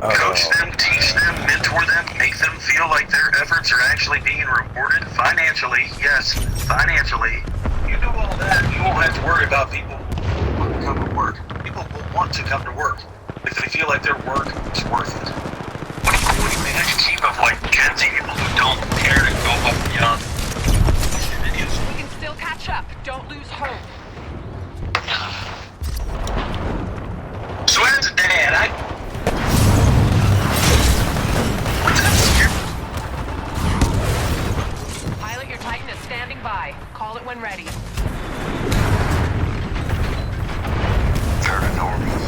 Coach them, teach them, mentor them, make them feel like their efforts are actually being rewarded financially. Yes, financially. You do all that, you won't have to worry about people who want to come to work. People will want to come to work if they feel like their work is worth it. What do you manage a team of like Gen Z people who don't care to go up and beyond? We can still catch up. Don't lose hope. So as a dad, Pilot, your Titan is standing by. Call it when ready. Turn to normal.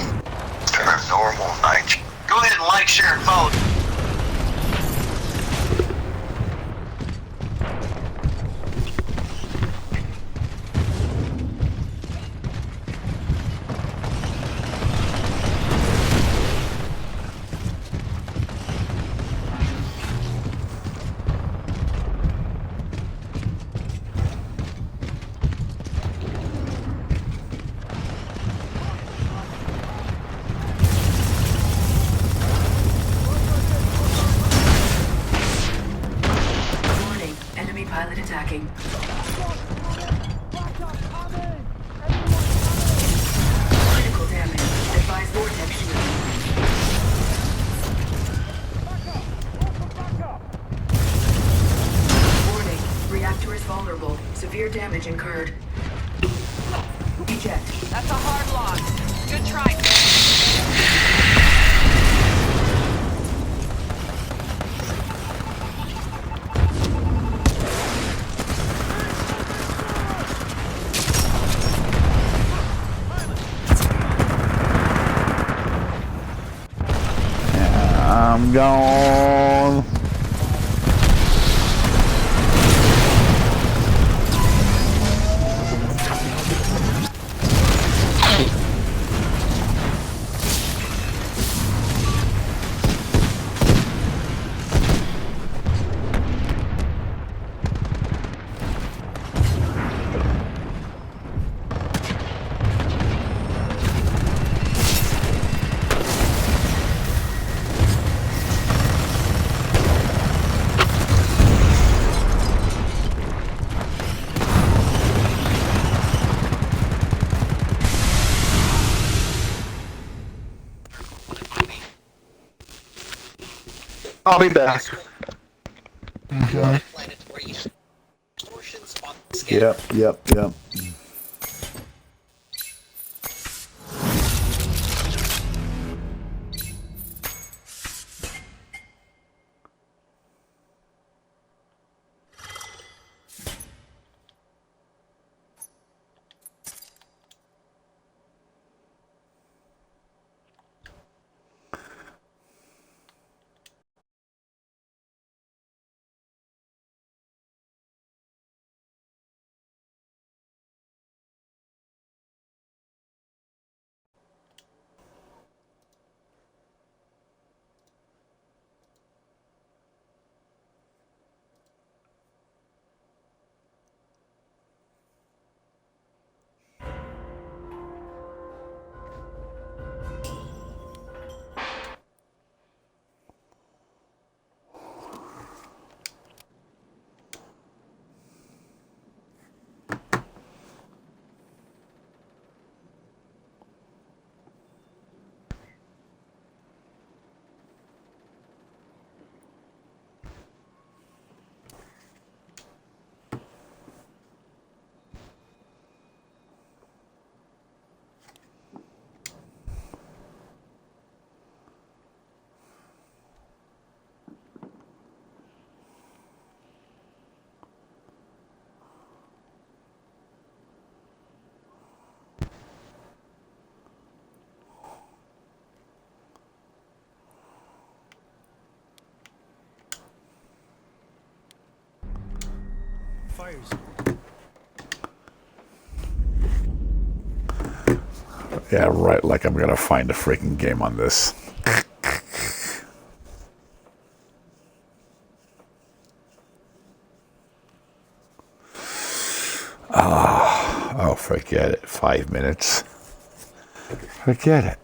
Turn to normal, night. go ahead and like, share, and follow. Pilot attacking. Critical damage. Advise vortex shield. Warning. Reactor is vulnerable. Severe damage incurred. Eject. That's a hard loss. Good try. I'm gone. I'll be back. Yep. Yeah, right, like I'm gonna find a freaking game on this. Oh, forget it. 5 minutes. Forget it.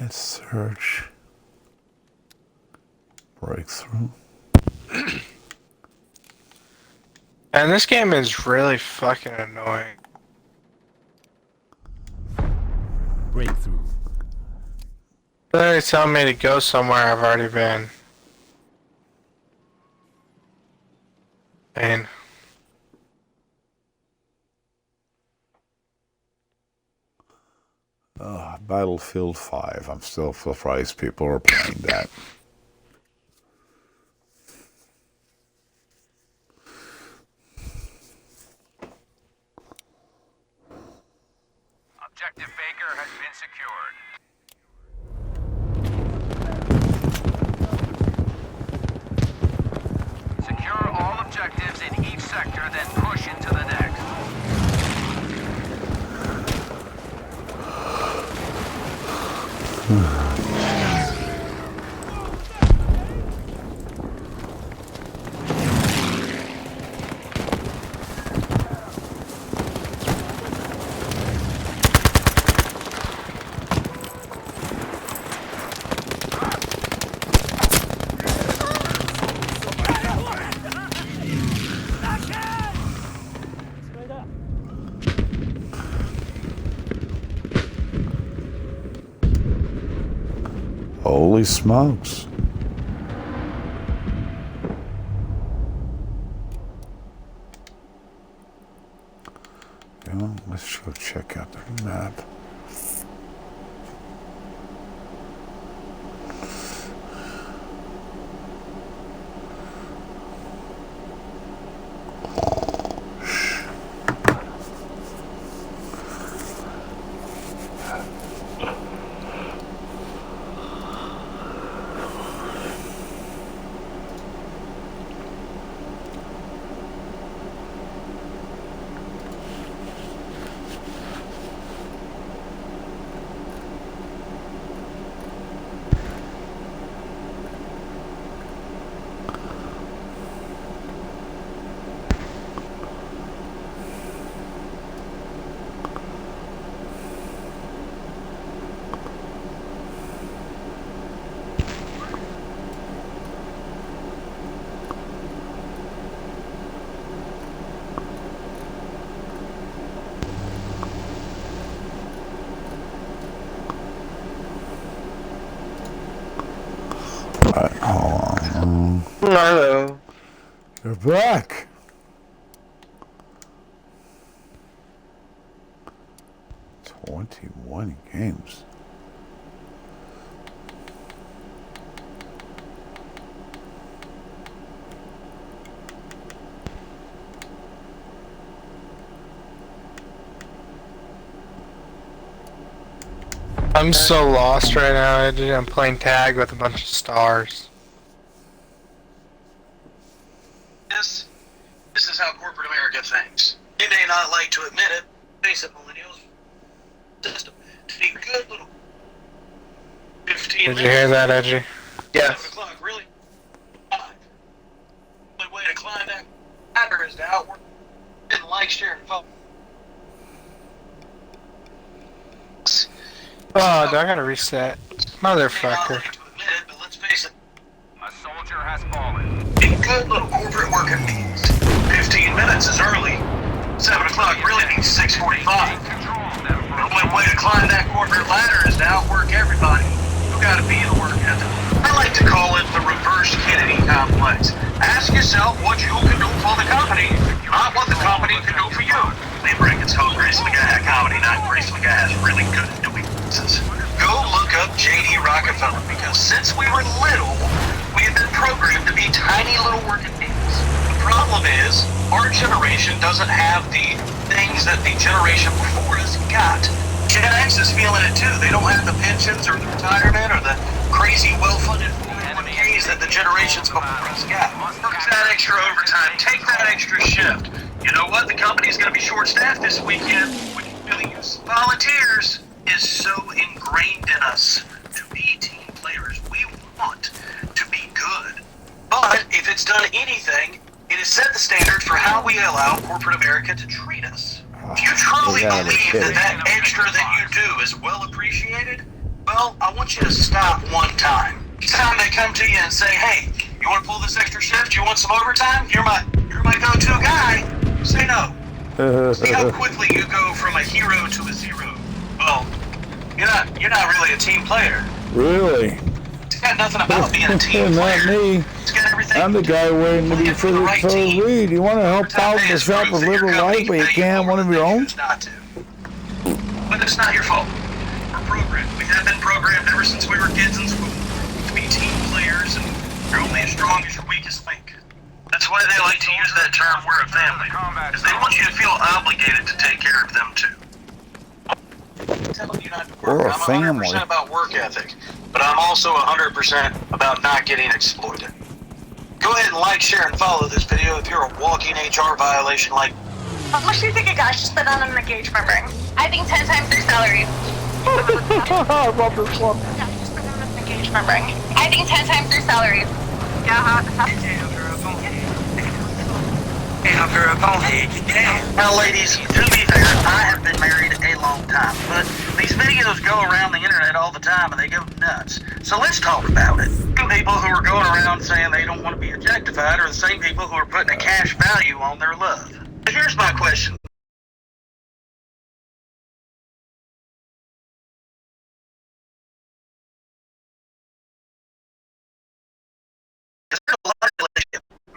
Let's search. Breakthrough. And this game is really fucking annoying. Breakthrough. They're telling me to go somewhere I've already been. Pain. Battlefield 5. I'm still surprised people are playing that. Objective Baker has been secured. Secure all objectives in each sector, then push into the next. Holy smokes. Yeah, let's go check out the map. Hello. You're back. "21 games. I'm so lost right now. I'm playing tag with a bunch of stars. This is how corporate America thinks. You may not like to admit it. Face it, millennials. System to be good little 15 Did you hear that, Edgy? Yeah. 7 o'clock, really? The only way to climb that ladder is to outwork and like, share, and follow. Oh, I gotta reset. Motherfucker. Let's face it. A soldier has fallen. A good little corporate working means 15 minutes is early. 7 o'clock really means 6:45. The only way to climb that corporate ladder is to outwork everybody. You gotta be the work ethic. I like to call it the reverse Kennedy complex. Ask yourself what you can do for the company, not what the company can do for you. They break its called Grace McGaha comedy, not Grace McGaha is really good at doing business. Go look up J.D. Rockefeller, because since we were little, we have been programmed to be tiny little working beings. The problem is, our generation doesn't have the things that the generation before us got. Gen X is feeling it too. They don't have the pensions or the retirement or the crazy well-funded 401ks that the generations before us got. Work that extra overtime. Take that extra shift. You know what? The company's going to be short-staffed this weekend. We can really use volunteers. Is so ingrained in us to be team players. We want to be good. But if it's done anything, it has set the standard for how we allow corporate America to treat us. If you truly believe that that extra that you do is well appreciated, well, I want you to stop one time. Each time they come to you and say, hey, you want to pull this extra shift? You want some overtime? You're my go-to guy. Say no. See how quickly you go from a hero to a zero. Well, you're not really a team player. Really? It's got nothing about being a team player. Not me. It's got everything. I'm the guy waiting to be for the read. You want to help out the shop of little life, but you can't have one of your own? Not to. But it's not your fault. We're programmed. We have been programmed ever since we were kids in school to be team players, and you're only as strong as your weakest link. That's why they like to use that term, we're a family, because they want you to feel obligated to take care of them too. I'm telling you not to work. I'm 100% about work ethic, but I'm also 100% about not getting exploited. Go ahead and like, share, and follow this video if you're a walking HR violation like... How much do you think a guy should spend on an engagement ring? I think 10 times their salary. I love this one. Engagement ring. I think 10 times their salary. Now, ladies, to be fair, I have been married a long time, but these videos go around the internet all the time and they go nuts. So let's talk about it. The people who are going around saying they don't want to be objectified are the same people who are putting a cash value on their love. Here's my question.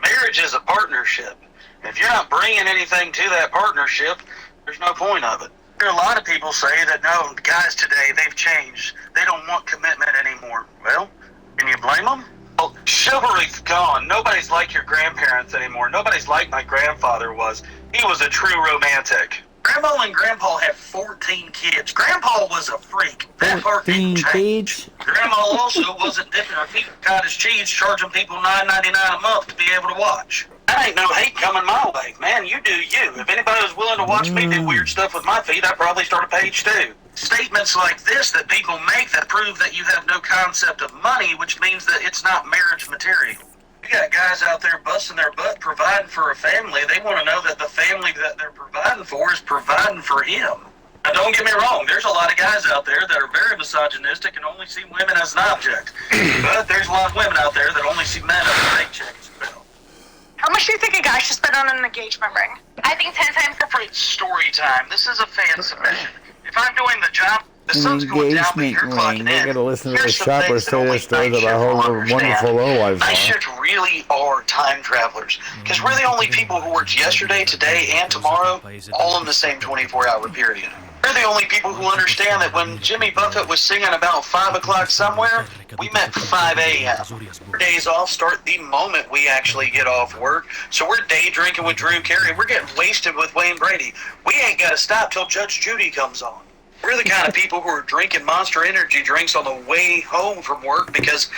Marriage is a partnership. If you're not bringing anything to that partnership, there's no point of it. There are a lot of people say that, no, guys today, they've changed. They don't want commitment anymore. Well, can you blame them? Well, chivalry's gone. Nobody's like your grandparents anymore. Nobody's like my grandfather was. He was a true romantic. Grandma and Grandpa had 14 kids. Grandpa was a freak. That part didn't change. Grandma also wasn't dipping her feet in cottage cheese, charging people $9.99 a month to be able to watch. That ain't no hate coming my way. Man, you do you. If anybody was willing to watch me do weird stuff with my feet, I'd probably start a page too. Statements like this that people make that prove that you have no concept of money, which means that it's not marriage material. You got guys out there busting their butt providing for a family. They want to know that the family that they're providing for is providing for him. Now, don't get me wrong. There's a lot of guys out there that are very misogynistic and only see women as an object. But there's a lot of women out there that only see men as a paycheck as well. How much do you think a guy should spend on an engagement ring? I think 10 times the Story time. This is a fan submission. If I'm doing the job The sun's going down, but you're clocking in. We're gonna listen to the Here's some shopper things that say only their stories night about shift how will understand. wonderful their lives Night are. shift really are time travelers. Because we're the only people who worked yesterday, today, and tomorrow, all in the same 24-hour period. We're the only people who understand that when Jimmy Buffett was singing about 5 o'clock somewhere, we meant 5 a.m. Our days off start the moment we actually get off work. So we're day drinking with Drew Carey. We're getting wasted with Wayne Brady. We ain't got to stop till Judge Judy comes on. We're the kind of people who are drinking Monster Energy drinks on the way home from work because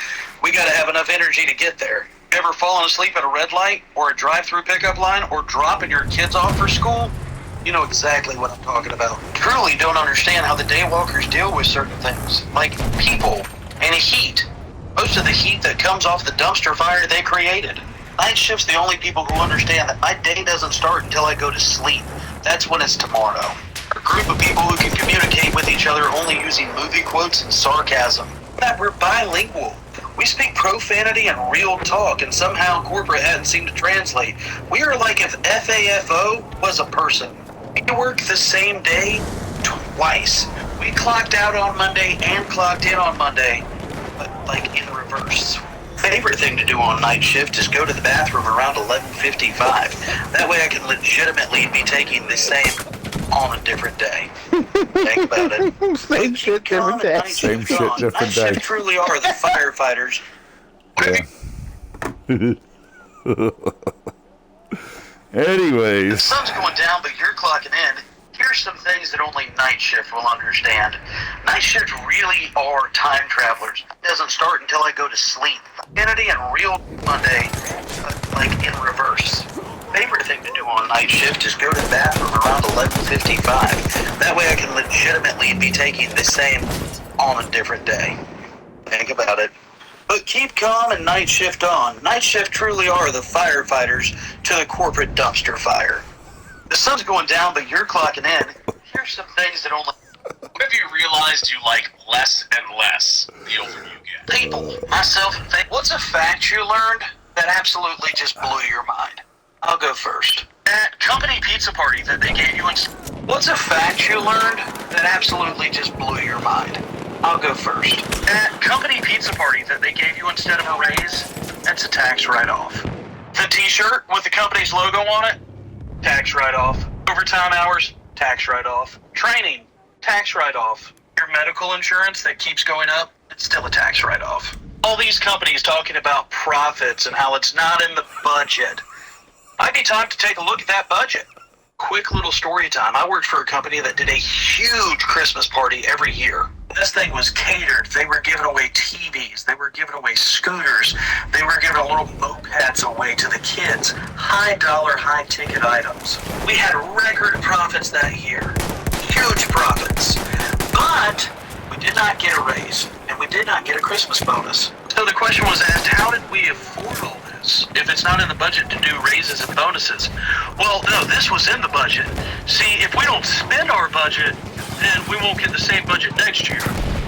we got to have enough energy to get there. Ever fallen asleep at a red light or a drive-through pickup line or dropping your kids off for school? You know exactly what I'm talking about. Truly don't understand how the daywalkers deal with certain things, like people and heat. Most of the heat that comes off the dumpster fire they created. Night shift's the only people who understand that my day doesn't start until I go to sleep. That's when it's tomorrow. A group of people who can communicate with each other only using movie quotes and sarcasm. That we're bilingual. We speak profanity and real talk, and somehow corporate hadn't seemed to translate. We are like if FAFO was a person. We worked the same day twice. We clocked out on Monday and clocked in on Monday, but like in reverse. Favorite thing to do on night shift is go to the bathroom around 11:55. That way I can legitimately be taking the same on a different day. Think about it. Same shit, different day. Same shit, different Night day. shift truly are the firefighters. The Anyways, sun's going down, but you're clocking in. Here's some things that only night shift will understand. Night shift really are time travelers. It doesn't start until I go to sleep. Identity and real Monday, but like in reverse. Favorite thing to do on night shift is go to the bathroom around 11:55. That way I can legitimately be taking the same on a different day. Think about it. But keep calm and night shift on. Night shift truly are the firefighters to the corporate dumpster fire. The sun's going down, but you're clocking in. Here's some things that only... What have you realized you like less and less the older you get? People, myself, and think, what's a fact you learned that absolutely just blew your mind? I'll go first. That company pizza party that they gave you in... What's a fact you learned that absolutely just blew your mind? I'll go first. That company pizza party that they gave you instead of a raise, that's a tax write-off. The t-shirt with the company's logo on it, tax write-off. Overtime hours, tax write-off. Training, tax write-off. Your medical insurance that keeps going up, it's still a tax write-off. All these companies talking about profits and how it's not in the budget. Might be time to take a look at that budget. Quick little story time. I worked for a company that did a huge Christmas party every year. This thing was catered. They were giving away TVs. They were giving away scooters. They were giving little mopeds away to the kids. High dollar, high ticket items. We had record profits that year. Huge profits. But we did not get a raise. And we did not get a Christmas bonus. So the question was asked, how did we afford all this if it's not in the budget to do raises and bonuses? Well, no, this was in the budget. See, if we don't spend our budget, then we won't get the same budget next year.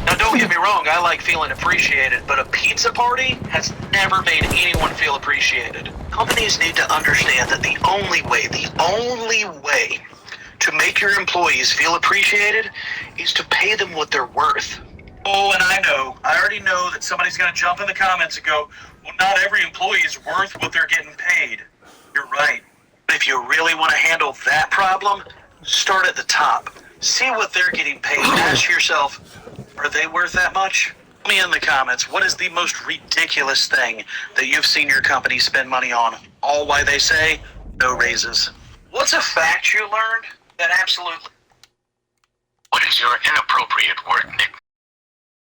Now, don't get me wrong, I like feeling appreciated, but a pizza party has never made anyone feel appreciated. Companies need to understand that the only way to make your employees feel appreciated is to pay them what they're worth. Oh, and I already know that somebody's going to jump in the comments and go, well, not every employee is worth what they're getting paid. You're right. But if you really want to handle that problem, start at the top. See what they're getting paid. Ask yourself, are they worth that much? Tell me in the comments, what is the most ridiculous thing that you've seen your company spend money on? All why they say, no raises. What's a fact you learned that absolutely... What is your inappropriate work nickname?